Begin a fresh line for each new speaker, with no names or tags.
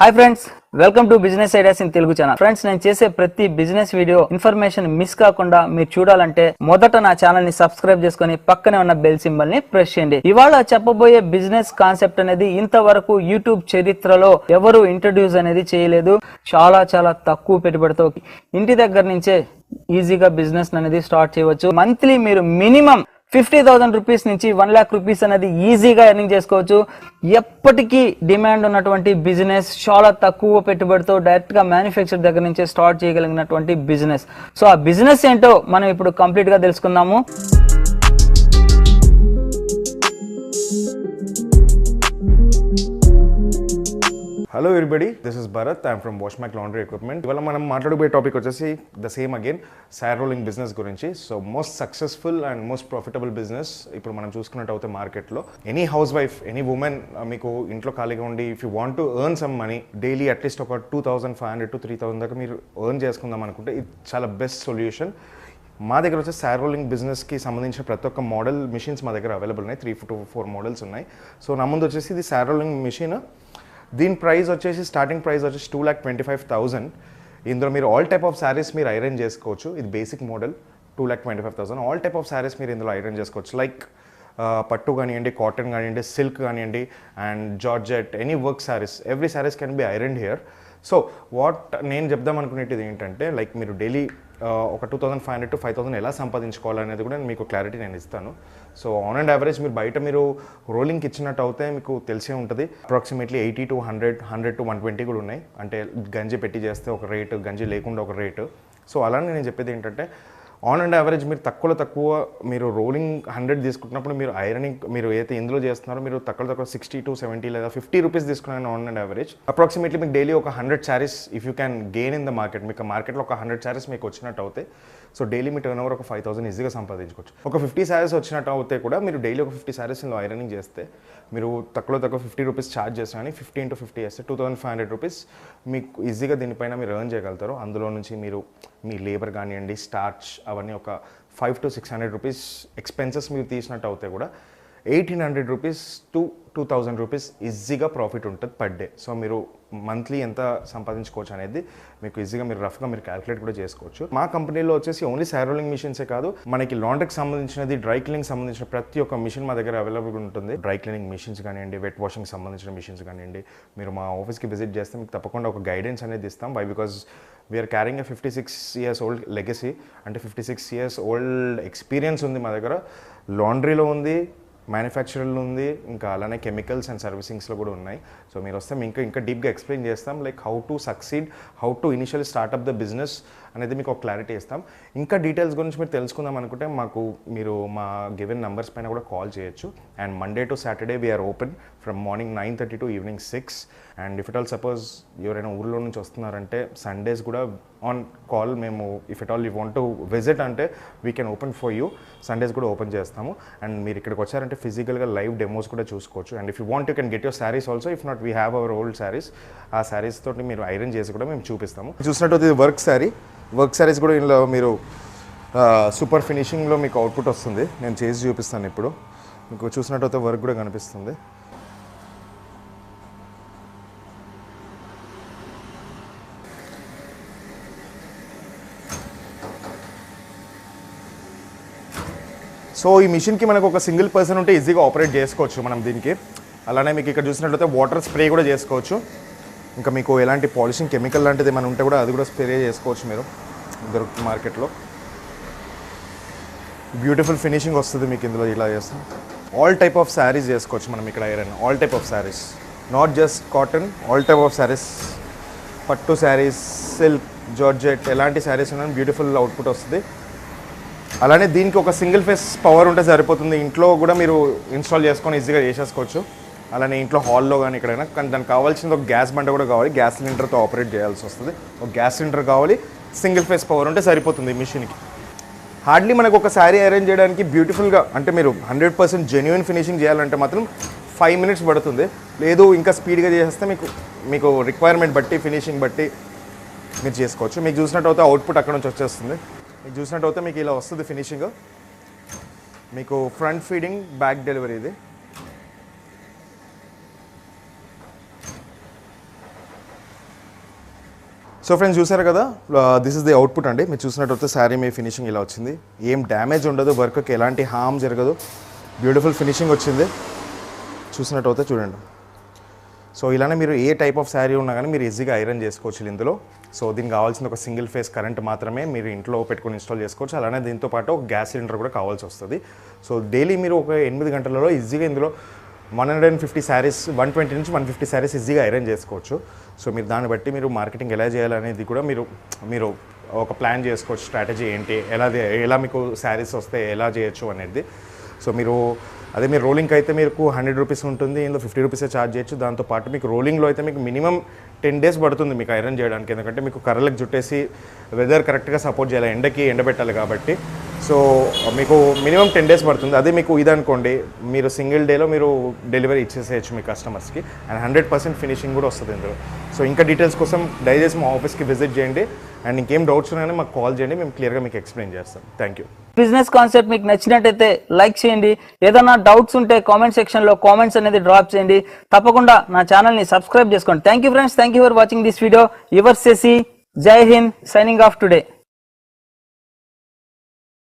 Hi friends, welcome to business ideas in Telugu channel. Friends, నేను చేసే ప్రతి బిజినెస్ వీడియో ఇన్ఫర్మేషన్ మిస్ కాకుండా మీరు చూడాలంటే మొదట నా ఛానల్ ని సబ్స్క్రైబ్ చేసుకుని పక్కనే ఉన్న బెల్ సింబల్ ని ప్రెస్ చేయండి. ఇవాళ చెప్పబోయే బిజినెస్ కాన్సెప్ట్ అనేది ఇంతవరకు యూట్యూబ్ చరిత్రలో ఎవరు ఇంట్రడ్యూస్ అనేది చేయలేదు. చాలా తక్కువ పెట్టుబడితో ఇంటి దగ్గర నుంచే ఈజీగా బిజినెస్ అనేది స్టార్ట్ చేయవచ్చు. మంత్లీ మీరు మినిమం 50,000 రూపీస్ నుంచి 1 lakh రూపీస్ అనేది ఈజీగా ఎర్నింగ్ చేసుకోవచ్చు. ఎప్పటికీ డిమాండ్ ఉన్నటువంటి బిజినెస్, చాలా తక్కువ పెట్టుబడితో డైరెక్ట్ గా మ్యానుఫ్యాక్చర్ దగ్గర నుంచే స్టార్ట్ చేయగలిగినటువంటి బిజినెస్. సో ఆ బిజినెస్ ఏంటో మనం ఇప్పుడు కంప్లీట్ గా తెలుసుకుందాము.
Hello everybody, this is Bharat. I'm from Washmac Laundry Equipment. ఇవాళ మనం మాట్లాడబోయే టాపిక్ వచ్చేసి the same again sari rolling business గురించి. So most successful and most profitable business ఇప్పుడు మనం చూసుకున్నట్టు అయితే మార్కెట్లో any housewife, any women మీకు ఇంట్లో ఖాళీగా ఉండి if you want to earn some money daily at least ఒక 2,500 to 3,000 దాకా మీరు ఎర్న్ చేసుకుందాం అనుకుంటే ఇది చాలా బెస్ట్ సొల్యూషన్. మా దగ్గర వచ్చేసి సార్ రోలింగ్ బిజినెస్కి సంబంధించిన ప్రతి ఒక్క మోడల్ మిషన్స్ మా దగ్గర అవైలబుల్ ఉన్నాయి. 3 to 4 మోడల్స్ ఉన్నాయి. సో నా ముందు వచ్చేసి ఇది సార్ రోలింగ్ మిషన్. దీని ప్రైస్ వచ్చేసి స్టార్టింగ్ ప్రైస్ వచ్చేసి 2,25,000. ఇందులో మీరు ఆల్ టైప్ ఆఫ్ శారీస్ మీరు ఐరన్ చేసుకోవచ్చు. ఇది basic model 2,25,000. All type of saris మీరు ఇందులో ఐరన్ చేసుకోవచ్చు. లైక్ పట్టు కానివ్వండి, కాటన్ కానివ్వండి, సిల్క్ కానివ్వండి, and georgette, any work saris, every saris can be iron here. So నేను చెప్దాం అనుకునేది ఏంటంటే లైక్ మీరు డైలీ ఒక 2,500 to 5,000 ఎలా సంపాదించుకోవాలనేది కూడా మీకు క్లారిటీ నేను ఇస్తాను. సో ఆన్ అండ్ యావరేజ్ మీరు బయట మీరు రోలింగ్కి ఇచ్చినట్టు అయితే మీకు తెలిసే ఉంటుంది. అప్రాక్సిమేట్లీ 80 to 100, 100 to 120 కూడా ఉన్నాయి. అంటే గంజి పెట్టి చేస్తే ఒక రేటు, గంజి లేకుండా ఒక రేటు. సో అలానే నేను చెప్పేది ఏంటంటే ఆన్ అండ్ యావరేజ్ మీరు తక్కువ మీరు రోలింగ్ 100 తీసుకుంటున్నప్పుడు మీరు ఐరనింగ్ మీరు ఏదైతే ఇందులో చేస్తున్నారో మీరు తక్కువ 60 to 70 లేదా 50 రూపీస్ తీసుకున్నాను ఆన్ అండ్ యావరేజ్. అప్రాక్సిమేట్లీ మీకు డైలీ ఒక 100 saris if you can gain in the market, మీకు మార్కెట్లో ఒక 100 శారీస్ మీకు వచ్చినట్టు అవుతాయి. సో డైలీ మీ టర్న్ ఓవర్ ఒక 5,000 ఈజీగా సంపాదించుకోవచ్చు. ఒక 50 శారీస్ వచ్చినట్టు అవుతే కూడా మీరు డైలీ ఒక 50 శారీస్ ఇందులో ఐరనింగ్ చేస్తే మీరు తక్కువ 50 రూపీస్ ఛార్జ్ చేస్తారని 50 into 50 చేస్తే 2,500 రూపీస్ మీకు ఈజీగా దీనిపైన మీరు ఎర్న్ చేయగలుగుతారు. అందులో నుంచి మీరు మీ లేబర్ కానివ్వండి, స్టార్చ్, అవన్నీ ఒక 500 to 600 రూపీస్ ఎక్స్పెన్సెస్ మీరు తీసినట్టు అవుతే కూడా 1,800 రూపీస్ to 2,000 రూపీస్ ఈజీగా ప్రాఫిట్ ఉంటుంది పర్ డే. సో మీరు మంత్లీ ఎంత సంపాదించుకోవచ్చు అనేది మీకు ఈజీగా మీరు రఫ్గా మీరు క్యాలిక్యులేట్ కూడా చేసుకోవచ్చు. మా కంపెనీలో వచ్చేసి ఓన్లీ సార్ రోలింగ్ మిషన్సే కాదు, మనకి లాండ్రీకి సంబంధించినది, డ్రై క్లీనింగ్ సంబంధించిన ప్రతి ఒక్క మిషన్ మా దగ్గర అవైలబుల్ ఉంటుంది. డ్రై క్లీనింగ్ మిషన్స్ కానివ్వండి, వెట్ వాషింగ్ సంబంధించిన మిషన్స్ కానివ్వండి, మీరు మా ఆఫీస్కి విజిట్ చేస్తే మీకు తప్పకుండా ఒక గైడెన్స్ అనేది ఇస్తాం. Because we are carrying 56 years old legacy, అంటే 56 years ఓల్డ్ ఎక్స్పీరియన్స్ ఉంది మా దగ్గర. లాండ్రీలో ఉంది, మ్యానుఫ్యాక్చరింగ్లో ఉంది, ఇంకా అలానే కెమికల్స్ అండ్ సర్వీసింగ్స్లో కూడా ఉన్నాయి. సో మీరు వస్తే మేము ఇంకా డీప్గా ఎక్స్ప్లెయిన్ చేస్తాం, like how to succeed, how to initial startup the business అనేది మీకు ఒక క్లారిటీ ఇస్తాం. ఇంకా డీటెయిల్స్ గురించి మీరు తెలుసుకుందాం అనుకుంటే మీరు మా గివెన్ నంబర్స్ పైన కూడా కాల్ చేయొచ్చు. And Monday to Saturday we are open from morning 9:30 to evening 6. And if at all suppose ఎవరైనా ఊర్లో నుంచి వస్తున్నారంటే సండేస్ కూడా ఆన్ కాల్. మేము if at all you want to visit అంటే we can open for you. Sundays కూడా open చేస్తాము. And మీరు ఇక్కడికి వచ్చారంటే ఫిజికల్గా లైవ్ డెమోస్ కూడా చూసుకోవచ్చు. And if you want you can get your saris also. If not we have our old saris. ఆ శారీస్ తోటి మీరు ఐరన్ చేసి కూడా మేము చూపిస్తాము. చూసినట్టు ఇది వర్క్ శారీస్ కూడా ఇందులో మీరు సూపర్ ఫినిషింగ్లో మీకు అవుట్పుట్ వస్తుంది. నేను చేసి చూపిస్తాను. ఇప్పుడు మీకు చూసినట్టయితే వర్క్ కూడా కనిపిస్తుంది. సో ఈ మిషన్కి మనకు ఒక సింగిల్ పర్సన్ ఉంటే ఈజీగా ఆపరేట్ చేసుకోవచ్చు మనం దీనికి. అలానే మీకు ఇక్కడ చూసినట్లయితే వాటర్ స్ప్రే కూడా చేసుకోవచ్చు. ఇంకా మీకు ఎలాంటి పాలిషింగ్ కెమికల్ లాంటిది ఏమైనా ఉంటే కూడా అది కూడా స్ప్రే చేసుకోవచ్చు. మీరు దొరుకుతుంది మార్కెట్లో. బ్యూటిఫుల్ ఫినిషింగ్ వస్తుంది మీకు ఇందులో. ఇలా చేస్తాం ఆల్ టైప్ ఆఫ్ శారీస్ చేసుకోవచ్చు మనం ఇక్కడ iron. All type of saris, not just cotton, all type of saris, పట్టు శారీస్, సిల్క్, జార్జెట్, ఎలాంటి శారీస్ ఉన్నా బ్యూటిఫుల్ అవుట్పుట్ వస్తుంది. అలానే దీనికి ఒక సింగిల్ ఫేస్ పవర్ ఉంటే సరిపోతుంది. ఇంట్లో కూడా మీరు ఇన్స్టాల్ చేసుకొని ఈజీగా చేసేసుకోవచ్చు. అలానే ఇంట్లో హాల్లో కానీ ఎక్కడైనా. కానీ దానికి కావాల్సింది ఒక గ్యాస్ బండ కూడా కావాలి. గ్యాస్ సిలిండర్తో ఆపరేట్ చేయాల్సి వస్తుంది. ఒక గ్యాస్ సిలిండర్ కావాలి, సింగిల్ ఫేస్ పవర్ ఉంటే సరిపోతుంది ఈ మిషన్కి. హార్డ్లీ మనకు ఒక శారీ అరేంజ్ చేయడానికి బ్యూటిఫుల్గా, అంటే మీరు 100% జెన్యున్ ఫినిషింగ్ చేయాలంటే మాత్రం 5 minutes పడుతుంది. లేదు ఇంకా స్పీడ్గా చేస్తే మీకు రిక్వైర్మెంట్ బట్టి, ఫినిషింగ్ బట్టి మీరు చేసుకోవచ్చు. మీకు చూసినట్టు అయితే అవుట్పుట్ అక్కడ నుంచి వచ్చేస్తుంది. మీకు చూసినట్టు అయితే మీకు ఇలా వస్తుంది ఫినిషింగ్. మీకు ఫ్రంట్ ఫీడింగ్, బ్యాక్ డెలివరీ. ఇది సో ఫ్రెండ్స్ చూసారు కదా, దిస్ ఇస్ ది అవుట్పుట్ అండి. మీరు చూసినట్టయితే శారీ మీ ఫినిషింగ్ ఇలా వచ్చింది. ఏం డ్యామేజ్ ఉండదు, వర్క్కి ఎలాంటి హామ్ జరగదు, బ్యూటిఫుల్ ఫినిషింగ్ వచ్చింది. చూసినట్టయితే చూడండి. సో ఇలానే మీరు ఏ టైప్ ఆఫ్ శారీ ఉన్నా కానీ మీరు ఈజీగా ఐరన్ చేసుకోవచ్చు ఇందులో. సో దీనికి కావాల్సిన ఒక సింగిల్ ఫేస్ కరెంట్ మాత్రమే మీరు ఇంట్లో పెట్టుకొని ఇన్స్టాల్ చేసుకోవచ్చు. అలానే దీంతో పాటు ఒక గ్యాస్ సిలిండర్ కూడా కావాల్సి వస్తుంది. సో డైలీ మీరు ఒక 8 గంటలలో ఈజీగా ఇందులో 150 శారీస్, 120 నుంచి 150 శారీస్ ఈజీగా ఐరన్ చేసుకోవచ్చు. సో మీరు దాన్ని బట్టి మీరు మార్కెటింగ్ ఎలా చేయాలనేది కూడా మీరు ఒక ప్లాన్ చేసుకోవచ్చు. స్ట్రాటజీ ఏంటి, ఎలా మీకు శారీస్ వస్తే ఎలా చేయొచ్చు అనేది. సో మీరు రోలింగ్కి అయితే మీకు 100 రూపీస్ ఉంటుంది, ఇందులో 50 రూపీసే ఛార్జ్ చేయొచ్చు. దాంతోపాటు మీకు రోలింగ్లో అయితే మీకు మినిమం 10 days పడుతుంది మీకు ఐరన్ చేయడానికి. ఎందుకంటే మీకు కర్రలకు జుట్టేసి వెదర్ కరెక్ట్గా సపోర్ట్ చేయాలి, ఎండకి ఎండబెట్టాలి కాబట్టి. సో మీకు మినిమం 10 days పడుతుంది. అదే మీకు ఇదనుకోండి, మీరు సింగిల్ డేలో మీరు డెలివరీ ఇచ్చేసేయచ్చు మీ కస్టమర్స్కి. అండ్ 100% ఫినిషింగ్ కూడా వస్తుంది ఇందులో. సో ఇంకా డీటెయిల్స్ కోసం దయచేసి మా ఆఫీస్కి విజిట్ చేయండి. అండ్ ఇంకేం డౌట్స్ ఉన్నాయని మాకు కాల్ చేయండి, మేము క్లియర్గా మీకు ఎక్స్ప్లెయిన్ చేస్తాం. Thank you.
బిజినెస్ కాన్సెప్ట్ మీకు నచ్చినట్టయితే లైక్ చేయండి. ఏదైనా డౌట్స్ ఉంటే కామెంట్ సెక్షన్ లో కామెంట్స్ అనేది డ్రాప్ చేయండి. తప్పకుండా నా ఛానల్ ని సబ్స్క్రైబ్ చేసుకోండి. Thank you friends, thank you for watching this video. Your Shashi, Jai Hind, signing off today.